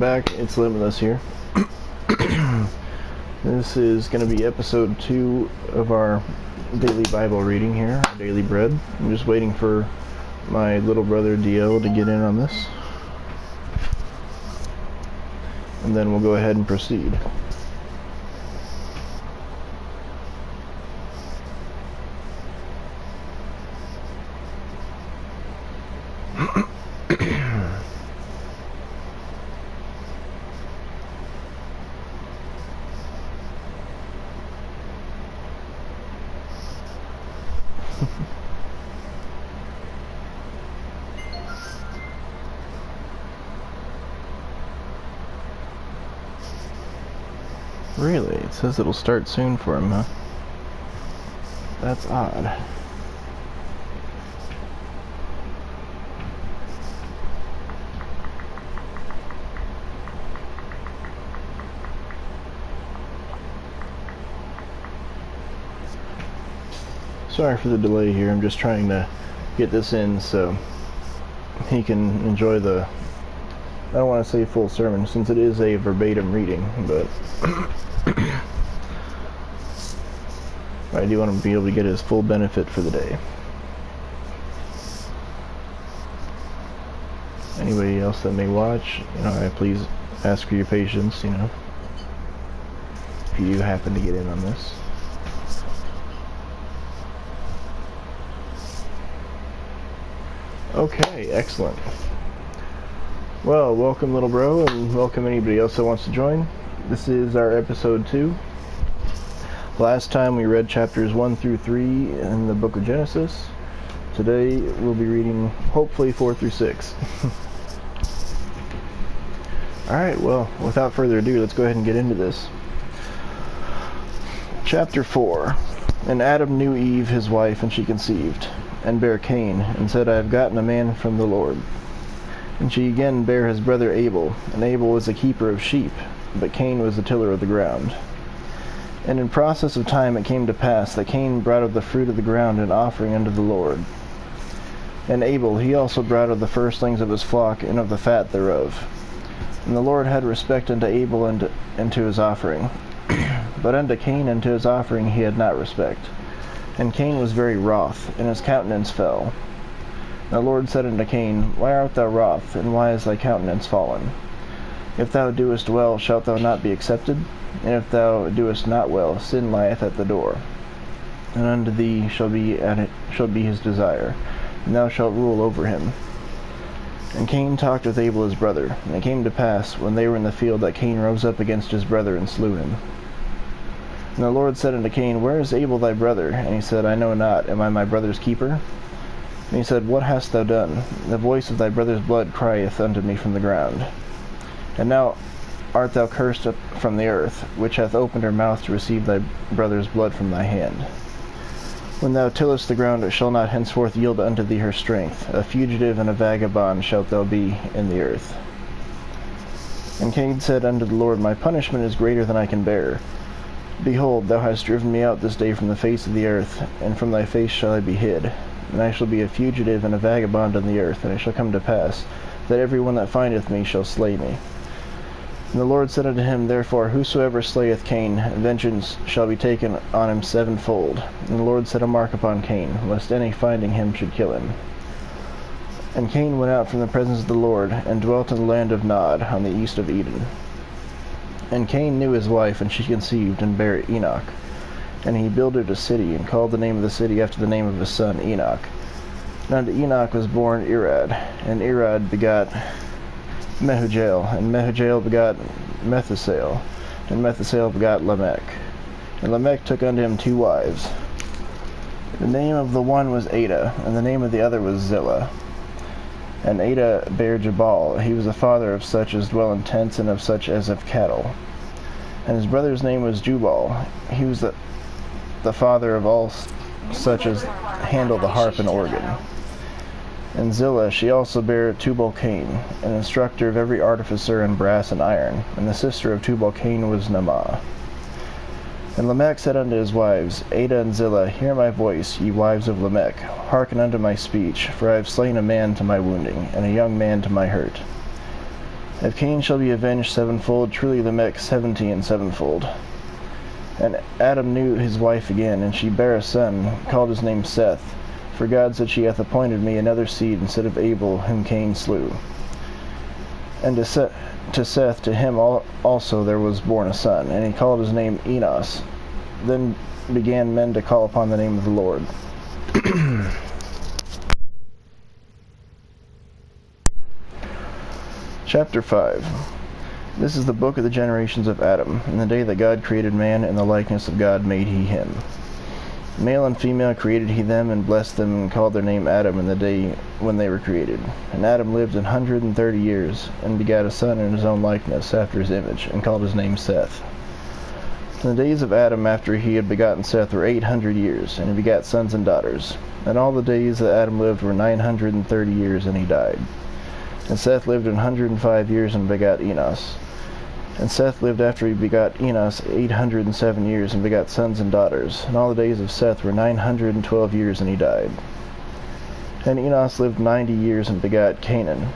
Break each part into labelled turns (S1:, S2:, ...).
S1: Back, it's Limitless here. This is going to be episode 2 of our daily Bible reading here, our daily bread. I'm just waiting for my little brother Dio to get in on this, and then we'll go ahead and proceed. Really? It says it'll start soon for him, huh? That's odd. Sorry for the delay here. I'm just trying to get this in so he can enjoy the, I don't want to say full sermon since it is a verbatim reading, but I do want to be able to get his full benefit for the day. Anybody else that may watch, I please ask for your patience, if you happen to get in on this. Okay, excellent. Well, welcome little bro, and welcome anybody else that wants to join. This is our episode 2. Last time we read chapters 1 through 3 in the book of Genesis. Today we'll be reading hopefully 4 through 6. Alright, well, without further ado, let's go ahead and get into this. Chapter 4. And Adam knew Eve his wife, and she conceived, and bare Cain, and said, I have gotten a man from the Lord. And she again bare his brother Abel, and Abel was a keeper of sheep, but Cain was a tiller of the ground. And in process of time it came to pass that Cain brought of the fruit of the ground an offering unto the Lord. And Abel he also brought of the firstlings of his flock, and of the fat thereof. And the Lord had respect unto Abel and to his offering. But unto Cain and to his offering he had not respect. And Cain was very wroth, and his countenance fell. And the Lord said unto Cain, Why art thou wroth, and why is thy countenance fallen? If thou doest well, shalt thou not be accepted? And if thou doest not well, sin lieth at the door. And unto thee shall be his desire, and thou shalt rule over him. And Cain talked with Abel his brother. And it came to pass, when they were in the field, that Cain rose up against his brother, and slew him. And the Lord said unto Cain, Where is Abel thy brother? And he said, I know not. Am I my brother's keeper? And he said, What hast thou done? The voice of thy brother's blood crieth unto me from the ground. And now art thou cursed from the earth, which hath opened her mouth to receive thy brother's blood from thy hand. When thou tillest the ground, it shall not henceforth yield unto thee her strength. A fugitive and a vagabond shalt thou be in the earth. And Cain said unto the Lord, My punishment is greater than I can bear. Behold, thou hast driven me out this day from the face of the earth, and from thy face shall I be hid. And I shall be a fugitive and a vagabond on the earth, and it shall come to pass, that every one that findeth me shall slay me. And the Lord said unto him, Therefore, whosoever slayeth Cain, vengeance shall be taken on him sevenfold. And the Lord set a mark upon Cain, lest any finding him should kill him. And Cain went out from the presence of the Lord, and dwelt in the land of Nod, on the east of Eden. And Cain knew his wife, and she conceived, and bare Enoch. And he builded a city, and called the name of the city after the name of his son Enoch. And unto Enoch was born Irad, and Irad begot Mehujael, and Mehujael begot Methusael, and Methusael begot Lamech. And Lamech took unto him 2 wives. The name of the one was Ada, and the name of the other was Zillah. And Ada bare Jabal. He was the father of such as dwell in tents, and of such as have cattle. And his brother's name was Jubal. He was the father of all such as handle the harp and organ. And Zillah, she also bare Tubal-Cain, an instructor of every artificer in brass and iron. And the sister of Tubal-Cain was Naamah. And Lamech said unto his wives, Ada and Zillah, hear my voice, ye wives of Lamech. Hearken unto my speech, for I have slain a man to my wounding, and a young man to my hurt. If Cain shall be avenged sevenfold, truly Lamech 70 and sevenfold. And Adam knew his wife again, and she bare a son, called his name Seth. For God said, She hath appointed me another seed instead of Abel, whom Cain slew. And to Seth, to him also there was born a son, and he called his name Enos. Then began men to call upon the name of the Lord. Chapter 5. This is the book of the generations of Adam. In the day that God created man, in the likeness of God made he him. Male and female created he them, and blessed them, and called their name Adam in the day when they were created. And Adam lived 130 years, and begat a son in his own likeness, after his image, and called his name Seth. And the days of Adam after he had begotten Seth were 800 years, and he begat sons and daughters. And all the days that Adam lived were 930 years, and he died. And Seth lived 105 years, and begat Enos. And Seth lived after he begot Enos 807 years, and begat sons and daughters. And all the days of Seth were 912 years, and he died. And Enos lived 90 years, and begat Canaan.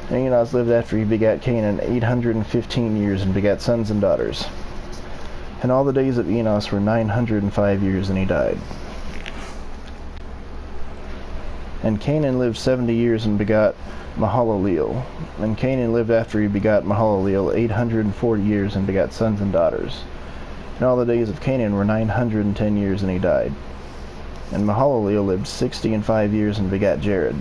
S1: And Enos lived after he begat Canaan 815 years, and begat sons and daughters. And all the days of Enos were 905 years, and he died. And Canaan lived 70 years, and begot Mahalaleel. And Canaan lived after he begot Mahalaleel 840 years, and begat sons and daughters. And all the days of Canaan were 910 years, and he died. And Mahalaleel lived 65 years, and begat Jared.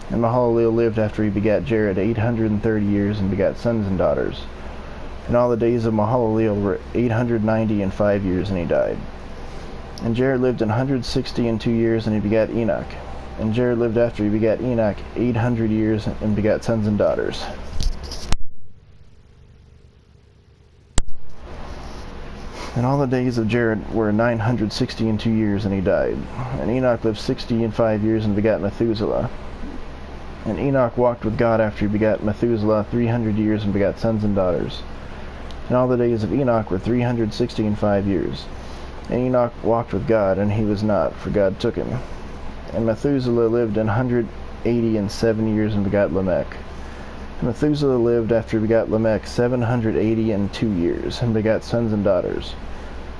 S1: And Mahalaleel lived after he begat Jared 830 years, and begat sons and daughters. And all the days of Mahalaleel were 895 years, and he died. And Jared lived 162 years, and he begat Enoch. And Jared lived after he begat Enoch 800 years, and begat sons and daughters. And all the days of Jared were 962 years, and he died. And Enoch lived 65 years, and begat Methuselah. And Enoch walked with God after he begat Methuselah 300 years, and begat sons and daughters. And all the days of Enoch were 365 years. And Enoch walked with God, and he was not, for God took him. And Methuselah lived 187 years, and begat Lamech. And Methuselah lived after he begat Lamech 782 years, and begat sons and daughters.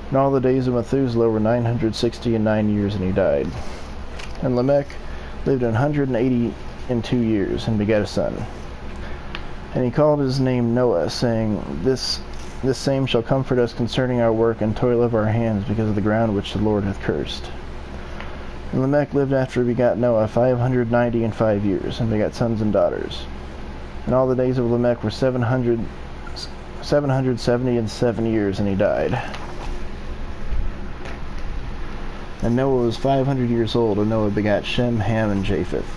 S1: And all the days of Methuselah were 969 years, and he died. And Lamech lived 182 years, and begat a son. And he called his name Noah, saying, This same shall comfort us concerning our work and toil of our hands, because of the ground which the Lord hath cursed. And Lamech lived after he begat Noah 595 years, and begat sons and daughters. And all the days of Lamech were 777 years, and he died. And Noah was 500 years old, and Noah begat Shem, Ham, and Japheth.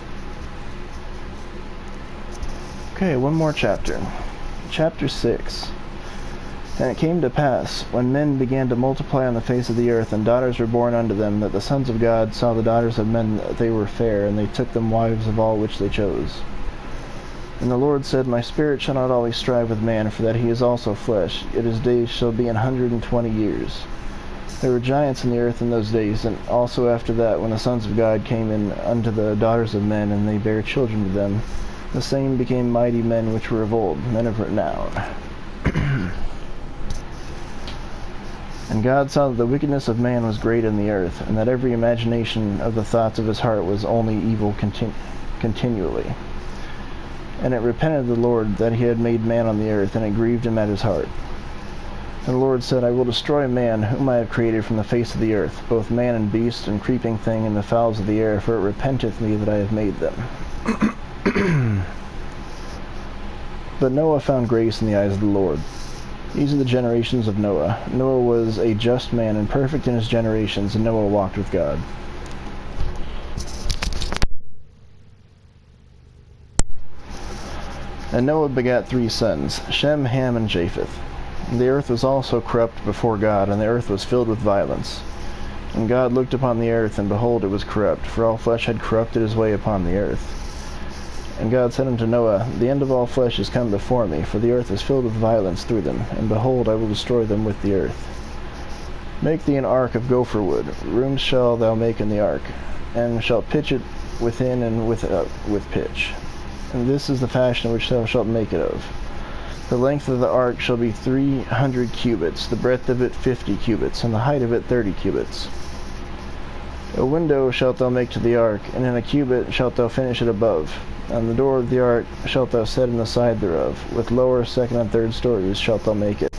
S1: Okay, one more chapter. Chapter 6. And it came to pass, when men began to multiply on the face of the earth, and daughters were born unto them, that the sons of God saw the daughters of men that they were fair, and they took them wives of all which they chose. And the Lord said, My spirit shall not always strive with man, for that he is also flesh, yet his days shall be 120 years. There were giants in the earth in those days, and also after that, when the sons of God came in unto the daughters of men, and they bare children to them, the same became mighty men which were of old, men of renown. And God saw that the wickedness of man was great in the earth, and that every imagination of the thoughts of his heart was only evil continually. And it repented the Lord that he had made man on the earth, and it grieved him at his heart. And the Lord said, I will destroy man, whom I have created from the face of the earth, both man and beast, and creeping thing, and the fowls of the air, for it repenteth me that I have made them. But Noah found grace in the eyes of the Lord. These are the generations of Noah. Noah was a just man and perfect in his generations, and Noah walked with God. And Noah begat 3 sons, Shem, Ham, and Japheth. The earth was also corrupt before God, and the earth was filled with violence. And God looked upon the earth, and behold, it was corrupt, for all flesh had corrupted his way upon the earth. And God said unto Noah, The end of all flesh is come before me, for the earth is filled with violence through them, and behold, I will destroy them with the earth. Make thee an ark of gopher wood, rooms shall thou make in the ark, and shalt pitch it within and without with pitch. And this is the fashion which thou shalt make it of. The length of the ark shall be 300 cubits, the breadth of it 50 cubits, and the height of it 30 cubits. A window shalt thou make to the ark, and in a cubit shalt thou finish it above. And the door of the ark shalt thou set in the side thereof. With lower, second, and third stories shalt thou make it.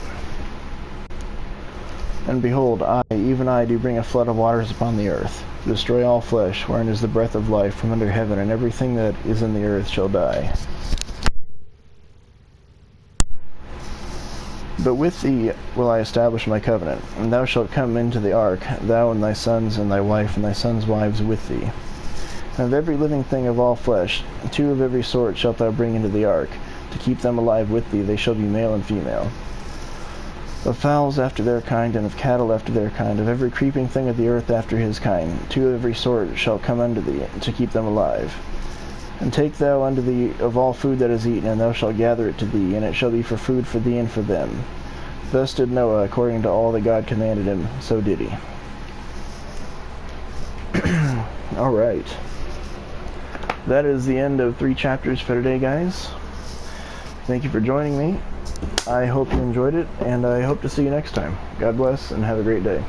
S1: And behold, I, even I, do bring a flood of waters upon the earth, to destroy all flesh, wherein is the breath of life from under heaven, and everything that is in the earth shall die. But with thee will I establish my covenant, and thou shalt come into the ark, thou and thy sons and thy wife and thy sons' wives with thee. And of every living thing of all flesh, 2 of every sort shalt thou bring into the ark, to keep them alive with thee. They shall be male and female. Of fowls after their kind, and of cattle after their kind, of every creeping thing of the earth after his kind, 2 of every sort shall come unto thee, to keep them alive. And take thou unto thee of all food that is eaten, and thou shalt gather it to thee, and it shall be for food for thee and for them. Thus did Noah, according to all that God commanded him, so did he. Alright. That is the end of 3 chapters for today, guys. Thank you for joining me. I hope you enjoyed it, and I hope to see you next time. God bless, and have a great day.